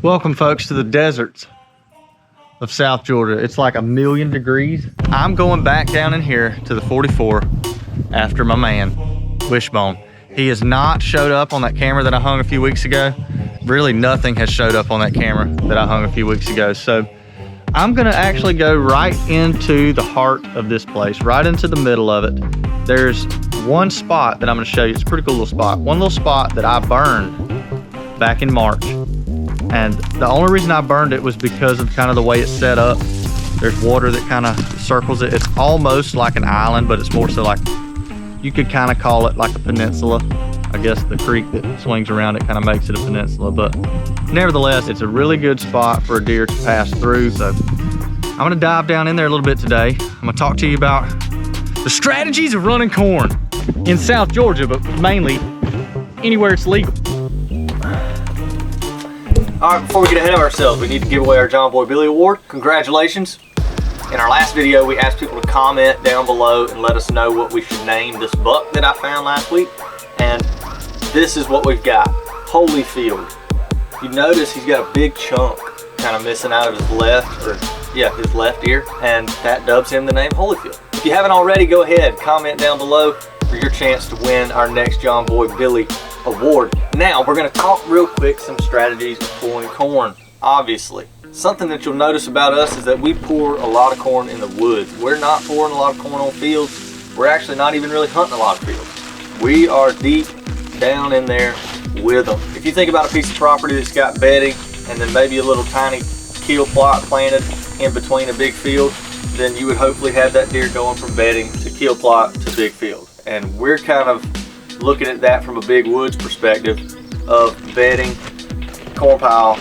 Welcome folks to the deserts of South Georgia. It's like 1,000,000 degrees. I'm going back down in here to the 44 after my man, Wishbone. He has not showed up on that camera that I hung a few weeks ago. Really nothing has showed up on that camera that I hung a few weeks ago. So I'm gonna actually go right into the heart of this place, right into the middle of it. There's one spot that I'm gonna show you. It's a pretty cool little spot. One little spot that I burned back in March. And the only reason I burned it was because of kind of the way it's set up. There's water that kind of circles it. It's almost like an island, but it's more so like, you could kind of call it like a peninsula. I guess the creek that swings around it kind of makes it a peninsula, but nevertheless, it's a really good spot for a deer to pass through. So I'm gonna dive down in there a little bit today. I'm gonna talk to you about the strategies of running corn in South Georgia, but mainly anywhere it's legal. All right, before we get ahead of ourselves, we need to give away our John Boy Billy Award. Congratulations. In our last video, we asked people to comment down below and let us know what we should name this buck that I found last week. And this is what we've got. Holyfield. You notice he's got a big chunk kind of missing out of his his left ear, and that dubs him the name Holyfield. If you haven't already, go ahead, comment down below for your chance to win our next John Boy Billy Award. Now, we're gonna talk real quick some strategies of pulling corn, obviously. Something that you'll notice about us is that we pour a lot of corn in the woods. We're not pouring a lot of corn on fields. We're actually not even really hunting a lot of fields. We are deep down in there with them. If you think about a piece of property that's got bedding and then maybe a little tiny kill plot planted in between a big field, then you would hopefully have that deer going from bedding to kill plot to big field. And we're kind of looking at that from a big woods perspective of bedding, corn pile,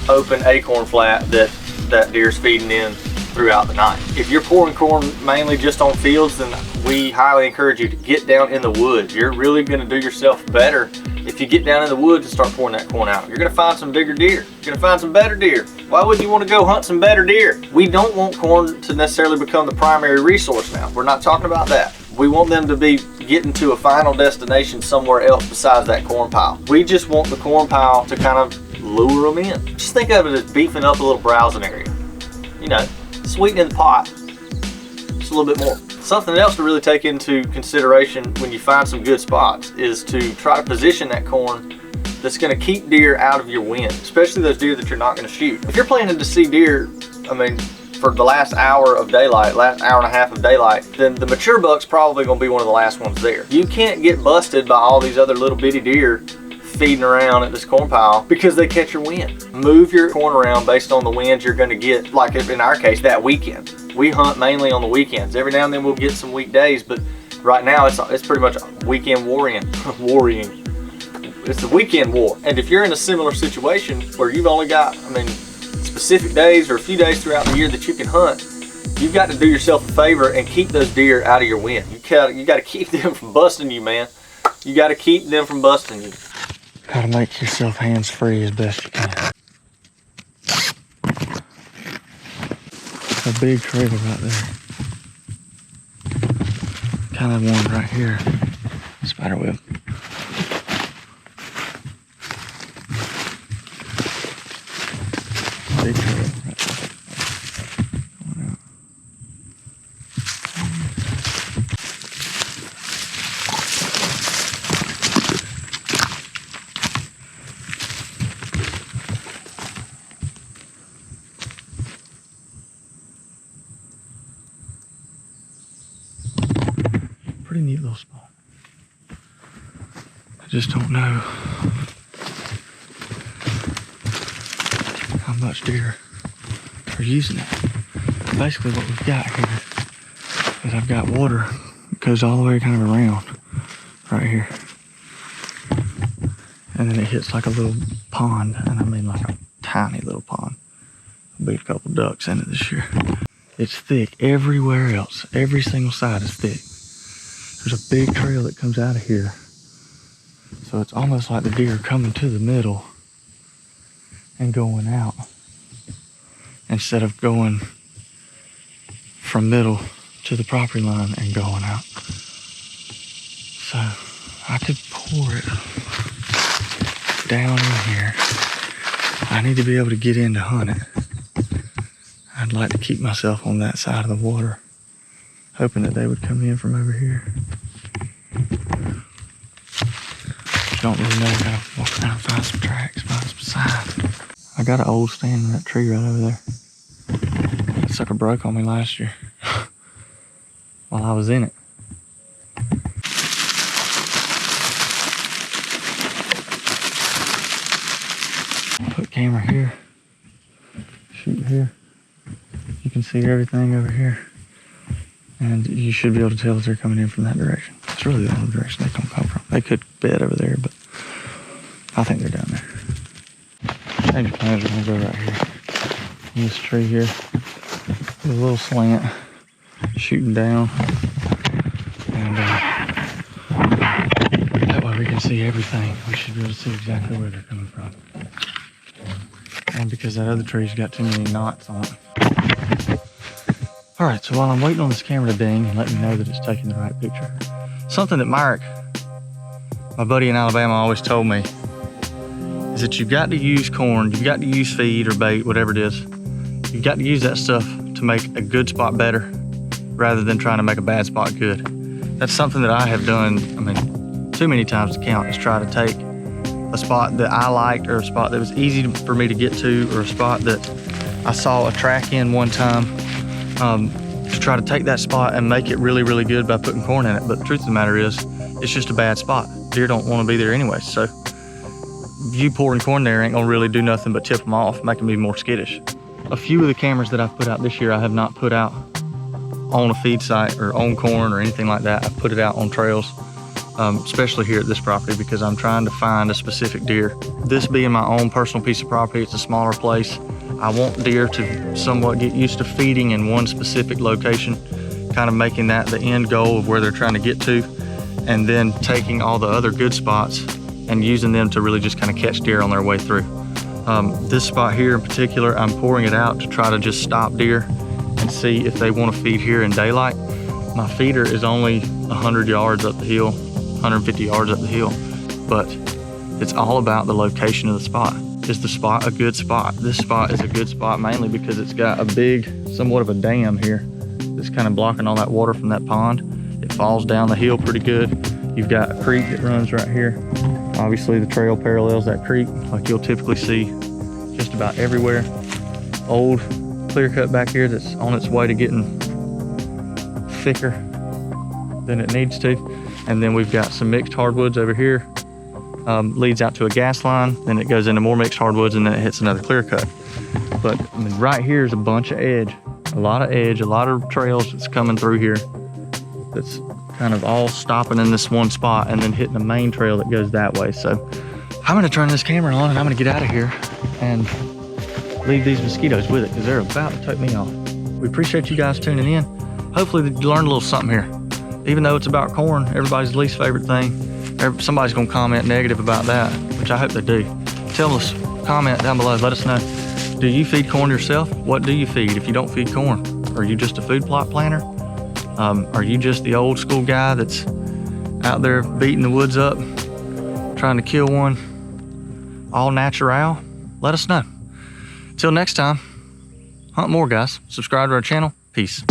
open acorn flat that deer's feeding in throughout the night. If you're pouring corn mainly just on fields, then we highly encourage you to get down in the woods. You're really gonna do yourself better if you get down in the woods and start pouring that corn out. You're gonna find some bigger deer. You're gonna find some better deer. Why wouldn't you wanna go hunt some better deer? We don't want corn to necessarily become the primary resource now. We're not talking about that. We want them to be getting to a final destination somewhere else besides that corn pile. We just want the corn pile to kind of lure them in. Just think of it as beefing up a little browsing area. You know, sweetening the pot just a little bit more. Something else to really take into consideration when you find some good spots is to try to position that corn that's going to keep deer out of your wind, especially those deer that you're not going to shoot. If you're planning to see deer, I mean, for the last hour of daylight, last hour and a half of daylight, then the mature buck's probably going to be one of the last ones there. You can't get busted by all these other little bitty deer feeding around at this corn pile because they catch your wind. Move your corn around based on the winds you're going to get, like in our case, that weekend. We hunt mainly on the weekends. Every now and then we'll get some weekdays, but right now it's pretty much weekend worrying. It's the weekend war. And if you're in a similar situation where you've only got, specific days or a few days throughout the year that you can hunt, you've got to do yourself a favor and keep those deer out of your wind. You got to keep them from busting you, man. You got to keep them from busting you. Gotta make yourself hands-free as best you can. A big trail right there. Kind of one right here. Spider web. Big trail right there. Going out. Pretty neat little spot. I just don't know how much deer are using it. Basically what we've got here is I've got water that goes all the way kind of around right here. And then it hits like a little pond, and I mean like a tiny little pond. There'll be a couple ducks in it this year. It's thick everywhere else. Every single side is thick. There's a big trail that comes out of here. So it's almost like the deer are coming to the middle and going out instead of going from middle to the property line and going out. So I could pour it down in here. I need to be able to get in to hunt it. I'd like to keep myself on that side of the water, hoping that they would come in from over here. Don't really know. Gotta walk around, find some tracks, find some signs. I got an old stand in that tree right over there. That sucker broke on me last year while I was in it. Put camera here, shoot here. You can see everything over here. And you should be able to tell if they're coming in from that direction. It's really the only direction they can come from. They could bed over there, but I think they're down there. Change of plans, we're gonna go right here. In this tree here, with a little slant, shooting down. And that way we can see everything. We should be able to see exactly where they're coming from. And because that other tree's got too many knots on it. All right, so while I'm waiting on this camera to ding and let me know that it's taking the right picture, something that Myrick, my buddy in Alabama, always told me is that you've got to use corn, you've got to use feed or bait, whatever it is. You've got to use that stuff to make a good spot better rather than trying to make a bad spot good. That's something that I have done, I mean, too many times to count, is try to take a spot that I liked or a spot that was easy for me to get to or a spot that I saw a track in one time, to try to take that spot and make it really, really good by putting corn in it. But the truth of the matter is, it's just a bad spot. Deer don't want to be there anyway. So you pouring corn there ain't gonna really do nothing but tip them off, make them be more skittish. A few of the cameras that I've put out this year, I have not put out on a feed site or on corn or anything like that. I've put it out on trails, especially here at this property, because I'm trying to find a specific deer. This being my own personal piece of property, it's a smaller place. I want deer to somewhat get used to feeding in one specific location, kind of making that the end goal of where they're trying to get to, and then taking all the other good spots and using them to really just kind of catch deer on their way through. This spot here in particular, I'm pouring it out to try to just stop deer and see if they want to feed here in daylight. My feeder is only 100 yards up the hill, 150 yards up the hill, but it's all about the location of the spot. Is the spot a good spot? This spot is a good spot mainly because it's got a big, somewhat of a dam here that's kind of blocking all that water from that pond. It falls down the hill pretty good. You've got a creek that runs right here. Obviously the trail parallels that creek like you'll typically see just about everywhere. Old clear cut back here that's on its way to getting thicker than it needs to. And then we've got some mixed hardwoods over here. Leads out to a gas line, then it goes into more mixed hardwoods, and then it hits another clear cut. But I mean, right here is a bunch of edge, a lot of trails that's coming through here that's kind of all stopping in this one spot and then hitting the main trail that goes that way. So I'm gonna turn this camera on and I'm gonna get out of here and leave these mosquitoes with it because they're about to take me off. We appreciate you guys tuning in. Hopefully you learned a little something here. Even though it's about corn, everybody's least favorite thing, somebody's gonna comment negative about that, which I hope they do. Tell us, comment down below, let us know. Do you feed corn yourself? What do you feed if you don't feed corn? Are you just a food plot planter? Are you just the old school guy that's out there beating the woods up, trying to kill one all natural? Let us know. Till next time, hunt more, guys. Subscribe to our channel. Peace.